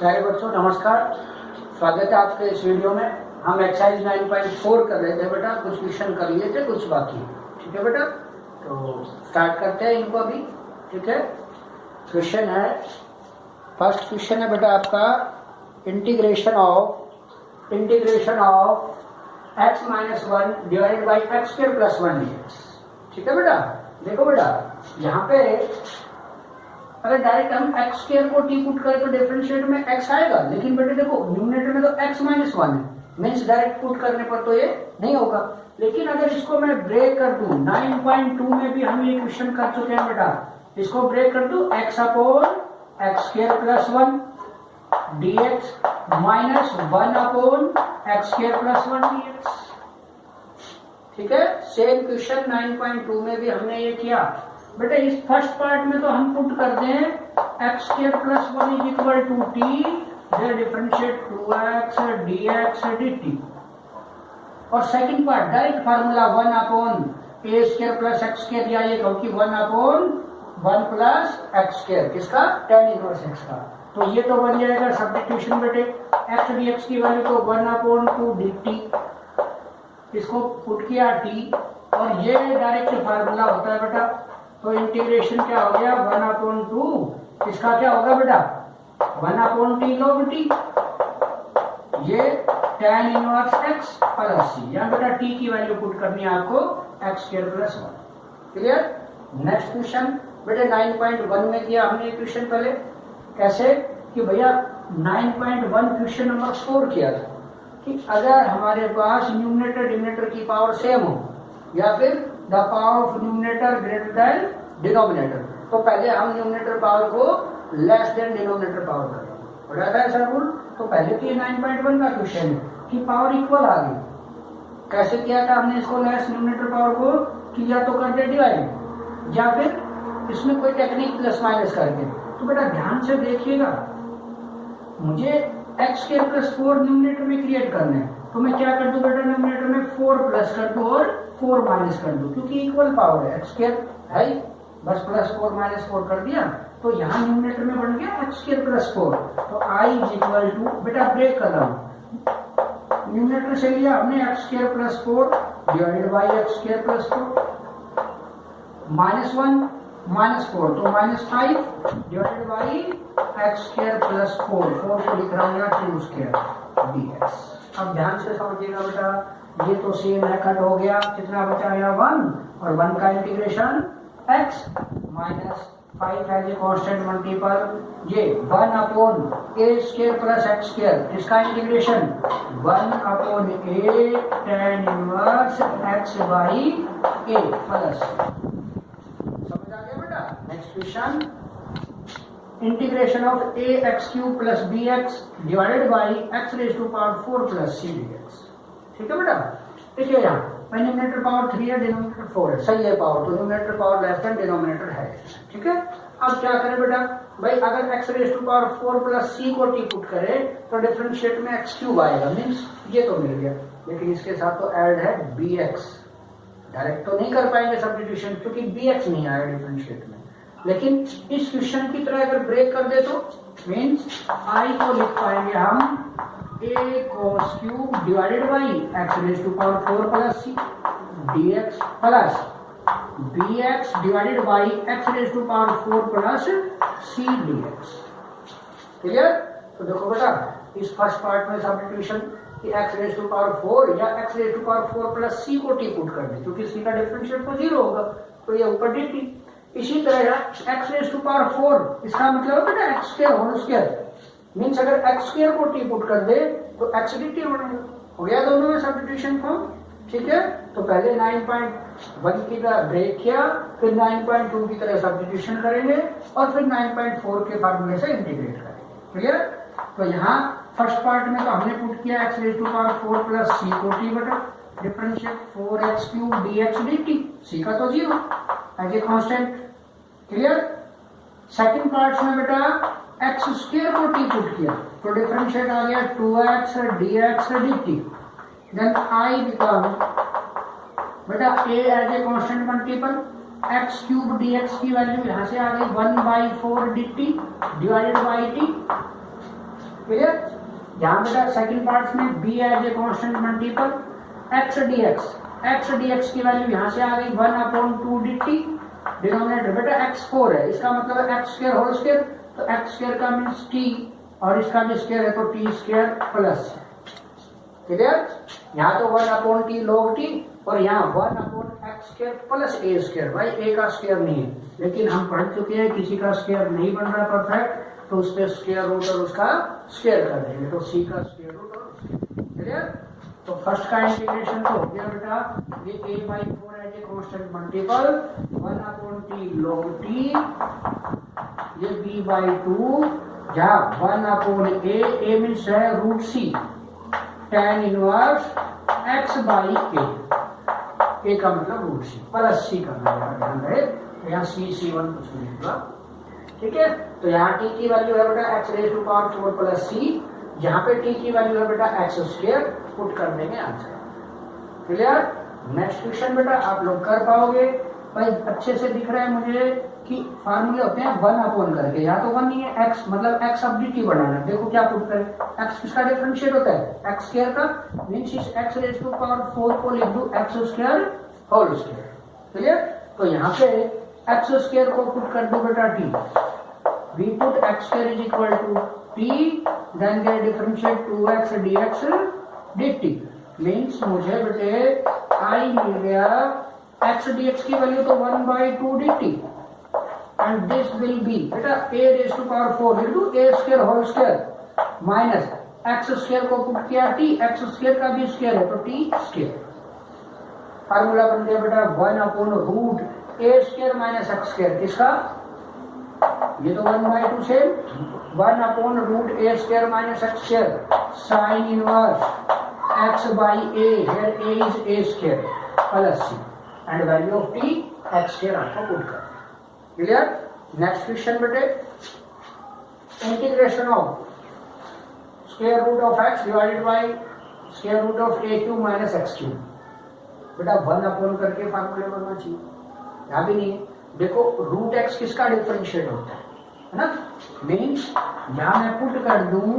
प्यारे बच्चों नमस्कार, स्वागत है आपके इस वीडियो में। हम एक्सरसाइज 9.4 कर रहे थे बेटा, कुछ क्वेश्चन कर लिए थे, कुछ बाकी। ठीक है बेटा, तो स्टार्ट करते हैं इनको अभी। ठीक है, क्वेश्चन है, फर्स्ट क्वेश्चन है बेटा आपका integration of x minus 1 divided by x square plus 1 dx। ठीक है बेटा, देखो बेटा यहाँ पे अगर डायरेक्ट हम x स्क्वायर को t पुट करें तो डिफरेंशिएट में x आएगा, लेकिन बेटे देखो न्यूमरेटर में तो x माइनस 1 है, मीन्स डायरेक्ट पुट करने पर तो ये नहीं होगा। लेकिन अगर इसको मैं ब्रेक कर दूं, 9.2 में भी हम ये क्वेश्चन कर चुके हैं बेटा, इसको ब्रेक कर दूं x upon x square plus 1 dx minus 1 upon x square plus 1 dx। ठीक है, सेम क्वेश्चन 9.2 में भी हमने ये किया बेटा। इस फर्स्ट पार्ट में तो हम पुट कर दें X square plus 1 is equal to T, differentiate 2x dx dt। और second part direct formula 1 upon ए स्क्वायर प्लस एक्स स्क्वायर, या ये कहो कि 1 अपॉन 1 प्लस एक्स स्क्वायर, किसका? tan इनवर्स x का। तो ये तो बन जाएगा सब्स्टिट्यूशन बेटे, x dx की वैल्यू तो 1 अपॉन 2 dt, इसको पुट किया t, और ये डायरेक्ट फार्मूला होता है बेटा। तो इंटीग्रेशन क्या हो गया 1 अपॉन 2, इसका क्या होगा बेटा 1 अपॉन टी log t, ये tan inverse x plus c। यहाँ बेटा t की वैल्यू पुट करनी है आपको x square plus 1। Clear? Next question बेटे 9.1 में किया हमने ये क्वेश्चन पहले। कैसे कि भैया 9.1 क्वेश्चन नंबर 4 किया था कि अगर हमारे पास न्यूमरेटर डिनोमिनेटर की पावर सेम हो या फिर the power of numerator greater than denominator, तो पहले हम न्यूमरेटर पावर को लेस देन डिनोमिनेटर पावर करेंगे। पढ़ा था ऐसा रूल? तो पहले तो ये 9.1 का क्वेश्चन है कि पावर इक्वल आ गई। कैसे किया था हमने इसको लेस न्यूमरेटर पावर को, कि या तो कर दे डिवाइड या फिर इसमें कोई टेक्निक प्लस माइनस करके। तो बेटा ध्यान से देखिएगा, मुझे एक्स स्क्वायर प्लस 4 न्यूमरेटर में क्रिएट करना है, तो मैं क्या कर दूं बेटा, न्यूमरेटर में 4 प्लस कर दूं और 4 माइनस कर दूं, क्योंकि इक्वल पावर है, एक्स स्क्वायर है, बस प्लस 4 माइनस 4 कर दिया, तो यहाँ न्यूमरेटर में बन गया एक्स स्क्वायर प्लस 4। तो आई इज इक्वल टू, बेटा ब्रेक कर रहा हूँ, न्यूमरेटर से लिया हमने x square plus 4 divided by x square plus 4, minus 1 minus 4 तो minus 5 divided by x square plus 4 को लिख रहा हूँ यहाँ 2 स्क्वायर dx। अब ध्यान से समझिएगा बेटा, ये तो सेम है, कट हो गया, कितना बचा यहाँ 1, और 1 का integration x minus 5 as a constant multiple, ये 1 अपॉन ए स्क्वायर प्लस एक्स स्क्वायर, इसका integration 1 upon a tan inverse x by a plus. समझ आ गया बेटा? Next question, integration of a x cube plus b x divided by x raise to power 4 plus C dx। ठीक है बेटा, देखिए यहाँ न्यूमरेटर पावर 3 है, डिनोमिनेटर 4 है, सही है पावर, तो numerator power less than denominator है। ठीक है, अब क्या करें बेटा, भाई अगर X raise to power 4 plus C को टी पुट करें तो डिफरेंशिएट में एक्स क्यूब आएगा, मीन्स ये तो मिल गया, लेकिन इसके साथ तो ऐड है बी एक्स। डायरेक्ट तो नहीं कर पाएंगे सब्स्टिट्यूशन, क्योंकि बी एक्स नहीं आया डिफरेंशिएट में। लेकिन इस क्वेश्चन की तरह अगर ब्रेक कर दे तो मीन्स आई को लिख पाएंगे हम a cos cube divided by x raise to power 4 plus C dx plus bx divided by x raise to power 4 plus C dx। Clear? तो देखो बेटा, इस फर्स्ट पार्ट में सब्स्टिट्यूशन कि एक्स रेज टू पावर 4 या X raise to power 4 plus C को T put कर दे, क्योंकि सी का डिफरेंशिएट तो 0 होगा, तो ये ऊपर dt। इसी तरह एक्स रेज टू पावर 4, इसका मतलब है बेटा x square whole square, means अगर एक्स स्क्वायर को टी पुट कर दे तो एक्स dt बनेगा। हो गया दोनों में सब्स्टिट्यूशन फॉर्म। ठीक है, तो पहले 9.1 की तरह ब्रेक किया, फिर 9.2 की तरह सब्स्टिट्यूशन करेंगे, और फिर 9.4 के फार्मूले से इंटीग्रेट करेंगे। क्लियर? तो यहाँ फर्स्ट पार्ट में तो हमने पुट किया X raise to power 4 plus C को टी बटा differentiate 4x cube dx dt, C का तो 0 as a constant. Clear? Second part में बेटा एक्स स्क्वायर को टी पुट किया तो डिफरेंशिएट आ गया 2x dx dt, then I become बेटा a as a constant multiple X cube dx की वैल्यू यहां से आ गई 1/4 dt divided by t, clear? यहाँ बेटा सेकंड पार्ट में b as a constant multiple x dx की वैल्यू यहाँ से आ गई 1/2 dt, डिनोमिनेटर बेटा x4 है, इसका मतलब है x स्क्वायर होल स्क्वायर, तो x स्क्वायर का मीन्स t और इसका भी स्क्वायर है तो t स्क्वायर प्लस। क्लियर? यहाँ तो 1/t log t और यहाँ 1/x square plus a square. भाई a का स्क्वायर नहीं है, लेकिन हम पढ़ चुके हैं किसी का स्क्वायर नहीं बन रहा परफेक्ट तो उस पर स्क्वायर रूट और उसका स्क्वायर कर देंगे, तो c का स्क्वायर रूट और क्लियर। तो फर्स्ट का इंटीग्रेशन तो हो गया बेटा, ये a/4 as a constant multiple 1/t log t, ये b/2 जहाँ 1/a मीन्स है root c tan inverse x/a, a का मतलब रूट c प्लस c करना है, ध्यान रहे यहाँ c1 कुछ नहीं होगा। ठीक है, तो यहाँ t की वैल्यू है बेटा x⁴ प्लस c, जहाँ पे t की वैल्यू है बेटा x² पुट कर देंगे आंसर। क्लियर? नेक्स्ट क्वेश्चन बेटा आप लोग कर पाओगे। भाई अच्छे से दिख रहा है मुझे कि फार्मूले होते हैं 1 करके, यहाँ तो 1 नहीं है x, मतलब x अब dt बनाना है। देखो क्या पुट करें, x किसका डिफरेंशिएट होता है x² का, मीन्स इस x⁴ को लिख दूं x² होल स्क्वायर। क्लियर? तो यहाँ पे x² को पुट कर दो बेटा t, we put x² is equal to t, then get differentiate 2x dx dt, means मुझे बेटे i मिल गया x dx की वैल्यू तो 1/2 dt and this will be बेटा a⁴ लिख दूं a² whole square minus x² को पुट किया t, x² का भी स्क्वायर है तो t²। फार्मूला बन गया बेटा 1/√a² माइनस x², किसका? ये तो 1/2 से 1/√a² minus x² sine inverse x/a, here a is a² plus c and value of t x² आपको पुट कर। क्लियर? नेक्स्ट क्वेश्चन बेटे, integration of square root of x divided by square root of a³ minus x³। बेटा 1 करके फार्मूले बनना चाहिए, यहाँ भी नहीं है। देखो रूट x किसका डिफरेंशिएट होता है ना, मीन्स यहाँ मैं पुट कर दूं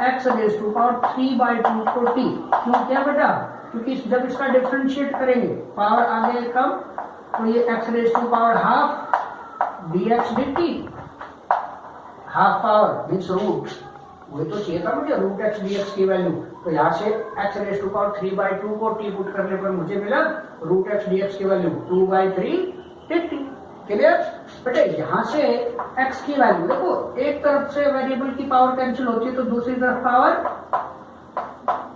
x⁴ 3/2 को t, क्यों क्या बेटा, क्योंकि जब इसका डिफरेंशिएट करेंगे पावर आगे कम, तो ये x⁻½ dx dt, half power means root, वही तो चाहिए था मुझे रूट x dx की वैल्यू, तो यहाँ से x⁻³ को t पुट करने पर मुझे मिला रूट x dx की वैल्यू 2/3 dt। क्लियर? बेटे यहाँ से x की वैल्यू देखो, एक तरफ से वेरिएबल की पावर कैंसिल होती है तो दूसरी तरफ पावर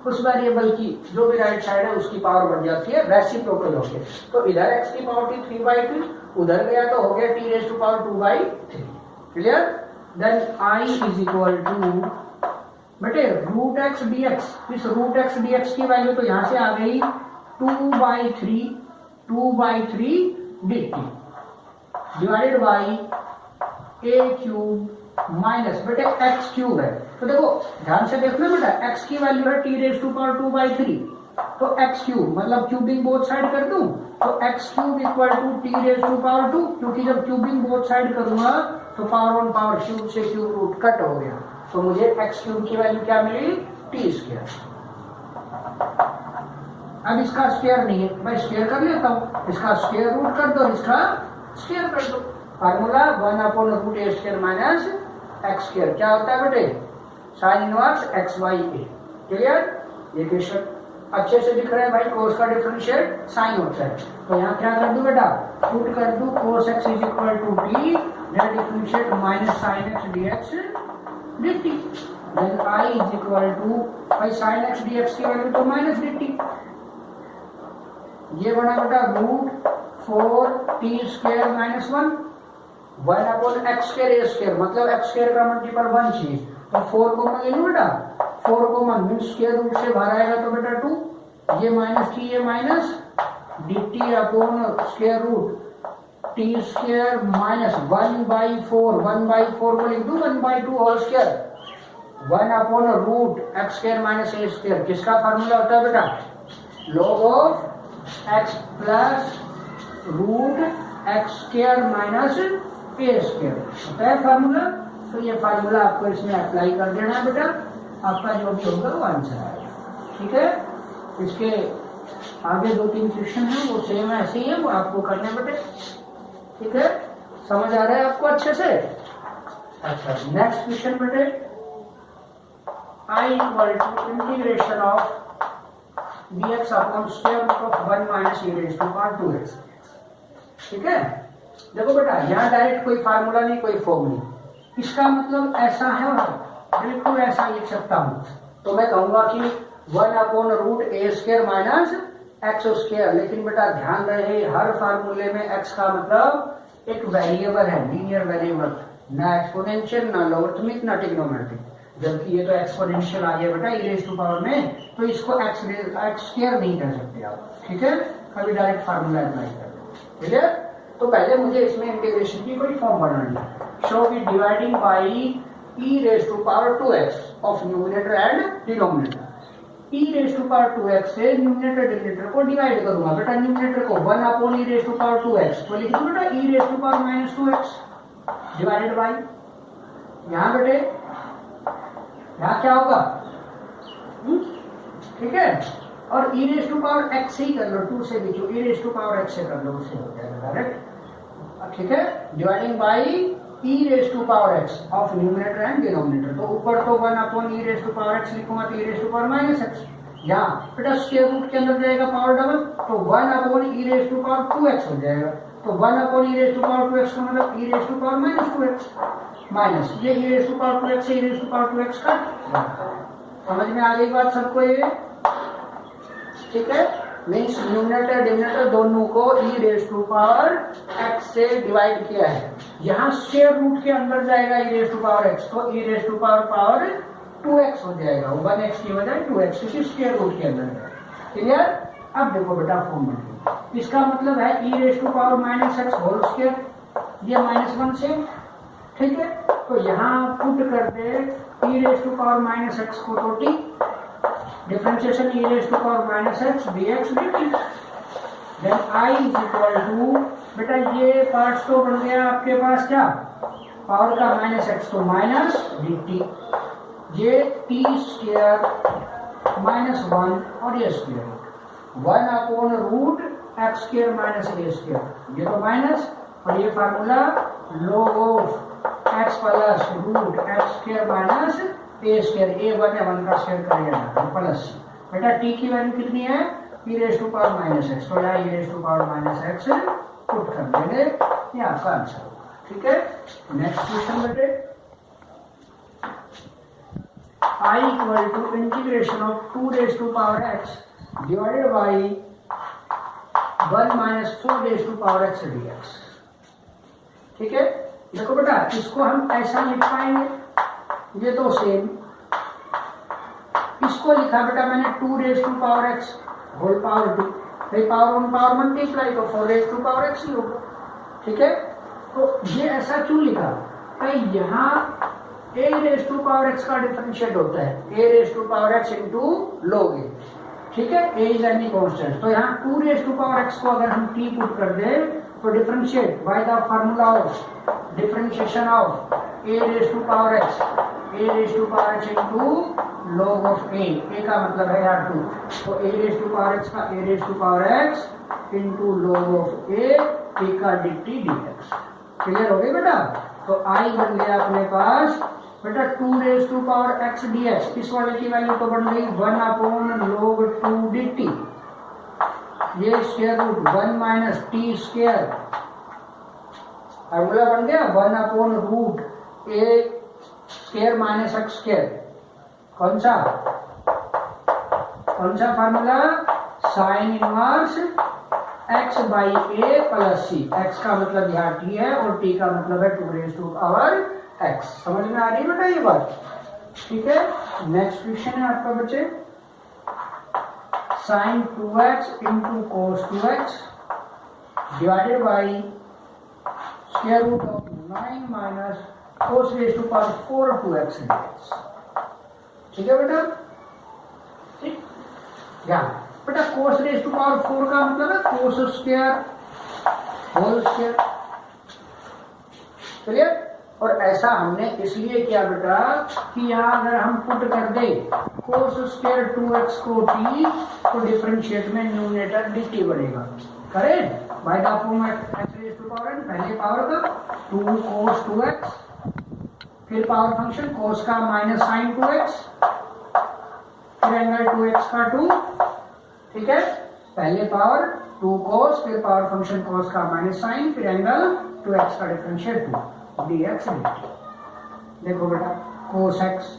उस वेरिएबल की जो भी राइट साइड है उसकी पावर बढ़ जाती है, रेसिप्रोकल हो गया। तो इधर x की पावर थी 3/2, उधर गया तो हो गया t⁻²/3। Clear? Then i is equal to बेटे रूट x dx, इस रूट x dx की वैल्यू तो यहाँ से आ गई 2/3 dt divided by a³ minus बेटे x³ है, तो देखो ध्यान से देखना बेटा, x की वैल्यू है t⁻²/3, तो x³ मतलब क्यूबिंग बोथ साइड कर दूं तो x³ इक्वल टू t⁻², क्योंकि जब क्यूबिंग बोथ साइड करूंगा तो पावर 1 पावर क्यूब से क्यूब रूट कट हो गया, तो मुझे x³ की वैल्यू क्या मिली t²। अब इसका स्क्वायर नहीं है, मैं स्क्वायर कर लेता हूं, इसका स्क्वायर रूट कर दो, इसका स्क्वायर कर दो। फार्मूला 1/√a² माइनस x², क्या होता है बेटे साइन इनवर्स x/a। क्लियर? ये क्वेश्चन अच्छे से दिख रहा है भाई, कोस का डिफरेंशिएट साइन होता है, तो यहाँ क्या कर दूं बेटा, पुट कर दूं cos x is equal to t, then differentiate minus sine x dx dt, then i is equal to भाई साइन x dx की वैल्यू तो माइनस dt, ये बना बेटा √4t² माइनस 1 1/x²a², मतलब x² का मल्टीपल 1 चाहिए, तो 4 कॉमन ले लो बेटा, 4 कॉमन मीन्स स्क्वायर रूट से बाहर आएगा तो बेटा 2, ये माइनस t, ये minus dt upon square root t² minus 1/4 को लिख दूं 1/2 whole square 1/√x² minus a², किसका फार्मूला होता है बेटा, log of x plus root x² minus a² होता है फार्मूला। तो ये फार्मूला आपको इसमें अप्लाई कर देना है बेटा, आपका जो भी होगा वो आंसर आएगा। ठीक है, इसके आगे 2-3 क्वेश्चन है वो सेम ऐसे ही है, वो आपको करने बेटे। ठीक है, समझ आ रहा है आपको अच्छे से? अच्छा, नेक्स्ट क्वेश्चन बेटे, I equal to integration of dx upon square root of 1 minus e raise to power 2x। ठीक है, देखो बेटा यहाँ डायरेक्ट कोई फार्मूला नहीं, कोई फॉर्म नहीं, इसका मतलब ऐसा है, बिल्कुल ऐसा लिख सकता हूँ। तो मैं कहूंगा कि 1 अपॉन रूट ए स्क्वायर माइनस एक्स स्क्वायर, लेकिन बेटा ध्यान रहे हर फार्मूले में x का मतलब एक वेरिएबल है, लीनियर वेरिएबल, ना एक्सपोनेंशियल, ना लॉगरिथमिक, ना ट्रिग्नोमेट्रिक। जबकि ये तो एक्सपोनेंशियल आ गया बेटा e रेज़ टू पावर में, तो इसको एक्स स्क्वायर नहीं कर सकते आप। ठीक है, कभी डायरेक्ट फार्मूला अप्लाई कर दो। ठीक है, तो पहले मुझे इसमें इंटीग्रेशन की कोई फॉर्म बनानी है। शो की dividing by e raise to power 2x of numerator and denominator. e raise to power 2x से न्यूमरेटर डिनोमिनेटर को डिवाइड करूंगा बेटा, न्यूमरेटर को 1 upon e raise to power 2x, तो लिख दूं बेटा e raise to power minus 2x divided by, यहाँ बेटे यहाँ क्या होगा, ठीक है, और e raise to power x से ही कर लो, 2 से भी जो e raise to power x से कर लो उससे हो जाएगा डायरेक्ट। ठीक है, dividing by e raise to power x of numerator and denominator, तो ऊपर तो 1 upon e raise to power x लिखूंगा तो e raise to power minus x, यहाँ बेटा स्क्वायर रूट के अंदर जाएगा पावर डबल, तो 1 upon e raise to power 2x हो जाएगा, तो 1 upon e raise to power 2x का मतलब e raise to power minus 2x minus ये e raise to power 2x से e raise to power 2x cut. समझ में आ गई बात सबको ये? ठीक है, मीन्स न्यूमरेटर डिनोमिनेटर दोनों को e raise to power x से डिवाइड किया है, यहाँ स्क्वायर रूट के अंदर जाएगा e raise to power x, तो e raise to power 2x हो जाएगा, 1x की बजाय 2x, क्योंकि स्क्वायर रूट के अंदर है। क्लियर? अब देखो बेटा फॉर्मूला, इसका मतलब है e raise to power minus x whole square, ये -1 से, ठीक है, तो यहाँ पुट कर दे e raise to power minus x को तो t, differentiation e raise to power minus x dx dt, then I is equal to, बेटा ये पार्ट्स तो बन गया आपके पास क्या, पावर का माइनस x तो माइनस dt, ये t स्क्वायर -1 और ये square 1 upon root x square minus a square, ये तो माइनस, और ये formula log of x plus root x square minus a square, a1 है 1 का स्क्वायर करेगा प्लस, बेटा t की वैल्यू कितनी है e raise to power minus x, तो यहाँ e raise to power minus x put कर देंगे, ये आपका आंसर होगा। ठीक है, नेक्स्ट क्वेश्चन बेटे, I equal to integration of 2 raise to power x divided by 1 minus 4 raise to power x dx। ठीक है, देखो बेटा इसको हम ऐसा लिख पाएंगे, ये तो सेम, इसको लिखा बेटा मैंने 2 raise to power x whole power 2, power 1 power multiply तो 4 रेज़ टू पावर x ही होगा। ठीक है, तो ये ऐसा क्यों लिखा, भाई यहाँ a raise to power x का डिफरेंशिएट होता है a raise to power x into log a, ठीक है, a इज एनी कांस्टेंट, तो यहाँ 2 रेज़ टू पावर x को अगर हम t पुट कर दे तो differentiate by the formula of differentiation of a raise to power x, a raise to power x into log of a का मतलब है यहाँ 2, तो a raise to power x का a raise to power x into log of a का dt dx। Clear हो गई बेटा? तो I बन गया अपने पास बेटा 2 raise to power x dx, इस वाले की वैल्यू तो बन गई 1 अपॉन log 2 dt, ये square root 1 minus t square, formula बन गया 1 upon root a square minus x square, कौन सा formula, sine inverse x by a plus c, x का मतलब यहाँ t है और t का मतलब है 2 रेज़ टू पावर x। समझ में आ रही है बेटा ये बात? ठीक है, नेक्स्ट क्वेश्चन है आपका बच्चे, sine 2x into cos 2x divided by square root of 9 minus cos raise to power 4 2x dx। ठीक है बेटा? ठीक, यहाँ बेटा कोस रेज़ टू पावर 4 का मतलब है cos square whole square. Clear? और ऐसा हमने इसलिए किया बेटा कि यहाँ अगर हम पुट कर दे cos स्क्वायर 2x को t तो डिफरेंशिएट में न्यूमरेटर dt बनेगा। Correct, by the format x raise to power n, पहले पावर का 2 cos 2x, फिर पावर फंक्शन cos का माइनस साइन 2x, फिर एंगल 2x का 2, ठीक है, पहले पावर 2 cos, फिर पावर फंक्शन cos का माइनस साइन, फिर एंगल 2x का डिफरेंशिएट 2 dx dt। देखो बेटा cos x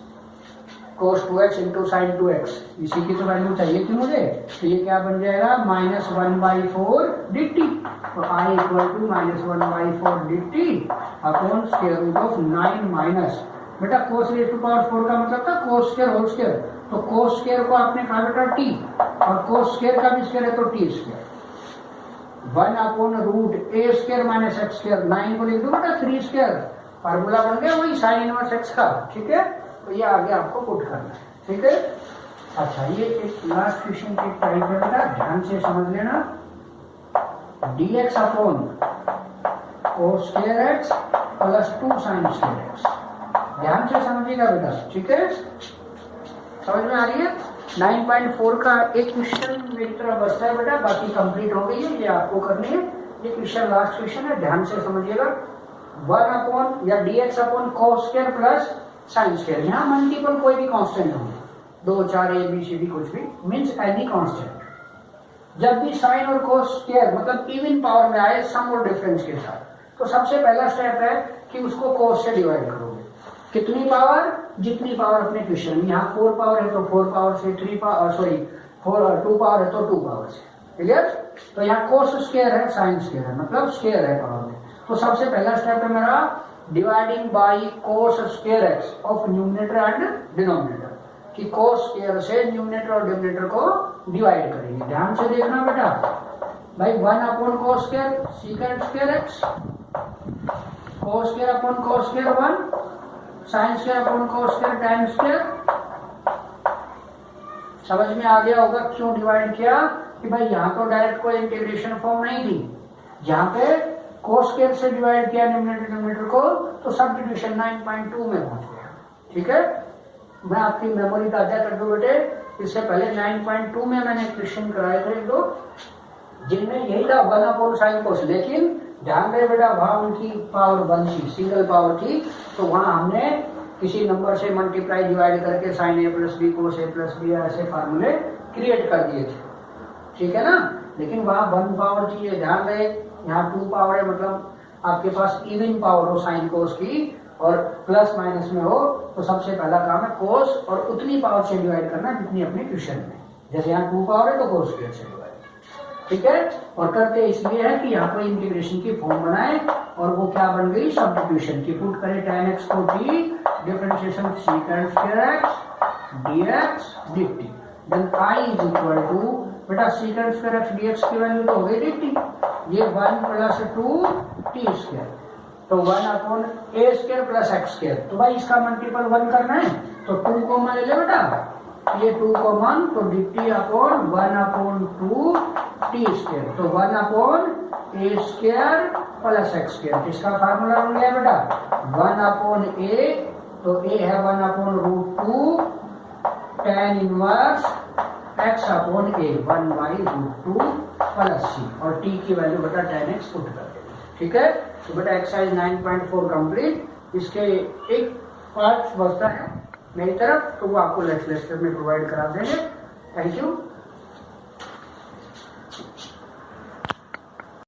cos 2x into sine 2x, इसी की तो वैल्यू चाहिए थी मुझे, तो ये क्या बन जाएगा माइनस 1/4 dt। तो I equal to minus 1/4 dt upon square root of 9 minus, बेटा cos रेज़ टू पावर 4 का मतलब था cos स्क्वायर होल स्क्वायर, तो cos स्क्वायर को आपने कहा बेटा t, और cos स्क्वायर का भी स्क्वायर है तो t square, 1 upon root a square minus x square, 9 को लिख दो बेटा 3 स्क्वायर, फार्मूला बन गया वही साइन इनवर्स x का, ठीक है। तो ये आगे आपको पुट करना है, ठीक है। अच्छा, ये एक लास्ट क्वेश्चन की टाइप है बेटा, ध्यान से समझ लेना, dx upon cos square x plus 2 sine square x, ध्यान से समझिएगा बेटा, ठीक है, समझ में आ रही है। 9.4 का एक क्वेश्चन मेरी तरफ बचता है बेटा, बाकी कंप्लीट हो गई है, ये आपको करनी है, ये क्वेश्चन लास्ट क्वेश्चन है, ध्यान से समझिएगा। 1 अपॉन या dx upon cos square plus sine square, यहाँ मल्टीपल कोई भी कांस्टेंट हो, 2 4 a b c d कुछ भी, मींस एनी कांस्टेंट, जब भी साइन और cos स्क्वायर मतलब इवन पावर में आए सम और डिफरेंस के साथ, तो सबसे पहला स्टेप है कि उसको cos से डिवाइड करोगे, कितनी पावर, जितनी पावर अपने क्वेश्चन में, यहाँ 4 पावर है तो 4 पावर से, 3 पावर सॉरी 2 पावर है तो 2 पावर से, क्लियर। तो यहाँ cos स्क्वायर है साइन स्क्वायर है, मतलब स्क्वायर है पावर में, तो सबसे पहला स्टेप है मेरा dividing by cos square x of numerator and denominator, कि cos स्क्वायर से न्यूमरेटर और डिनोमिनेटर को डिवाइड करेंगे। ध्यान से देखना बेटा भाई, 1 upon cos square secant square x, cos square upon cos square 1, sine square upon cos square tan square. समझ में आ गया होगा क्यों डिवाइड किया, कि भाई यहाँ तो डायरेक्ट कोई इंटीग्रेशन फॉर्म नहीं थी, जहाँ पे cos स्क्वायर से डिवाइड किया न्यूमरेटर को, तो सब्स्टिट्यूशन 9.2 में पहुंच गया, ठीक है। मैं आपकी मेमोरी ताजा कर दूं बेटे, इससे पहले 9.2 में मैंने क्वेश्चन कराए थे 2, जिनमें यही था 1 अपॉन साइन कोस, लेकिन ध्यान रहे बेटा वहां उनकी पावर 1 थी, सिंगल पावर थी, तो वहां हमने किसी नंबर से मल्टीप्लाई डिवाइड करके sine a plus b cos a plus b ऐसे फार्मूले क्रिएट कर दिए थे, ठीक है ना। लेकिन वहां 1 पावर थी, ये ध्यान रहे, यहाँ 2 पावर है, मतलब आपके पास इवन पावर हो साइन कोस की और प्लस माइनस में हो, तो सबसे पहला काम है कोस और उतनी पावर से डिवाइड करना जितनी अपने क्वेश्चन में, जैसे यहाँ 2 पावर है तो कोस स्क्वायर से डिवाइड, ठीक है। और करते इसलिए है कि यहाँ पर इंटीग्रेशन की फॉर्म बनाए, और वो क्या बन गई सब्स्टिट्यूशन की, पुट करें tan x को t, differentiation secant square x dx dt, then I is equal to बेटा secant स्क्वायर x dx की वैल्यू तो हो गई dt, ये 1 प्लस 2 t स्क्वायर, तो 1 upon a square plus x square, तो भाई इसका मल्टीपल 1 करना है तो 2 को मान ले बेटा, ये 2 को मान, तो dt upon 1 upon 2 t square, तो 1 upon a square plus x square, इसका फार्मूला बन गया बेटा 1 अपॉन a, तो a है 1 upon root 2 tan inverse x upon a 1/√2 plus c, और t की वैल्यू बेटा tan x पुट कर देंगे, ठीक है। तो बेटा एक्सरसाइज 9.4 कंप्लीट, इसके एक पार्ट बचता है मेरी तरफ, तो वो आपको नेक्स्ट लेक्चर में प्रोवाइड करा देंगे। Thank you.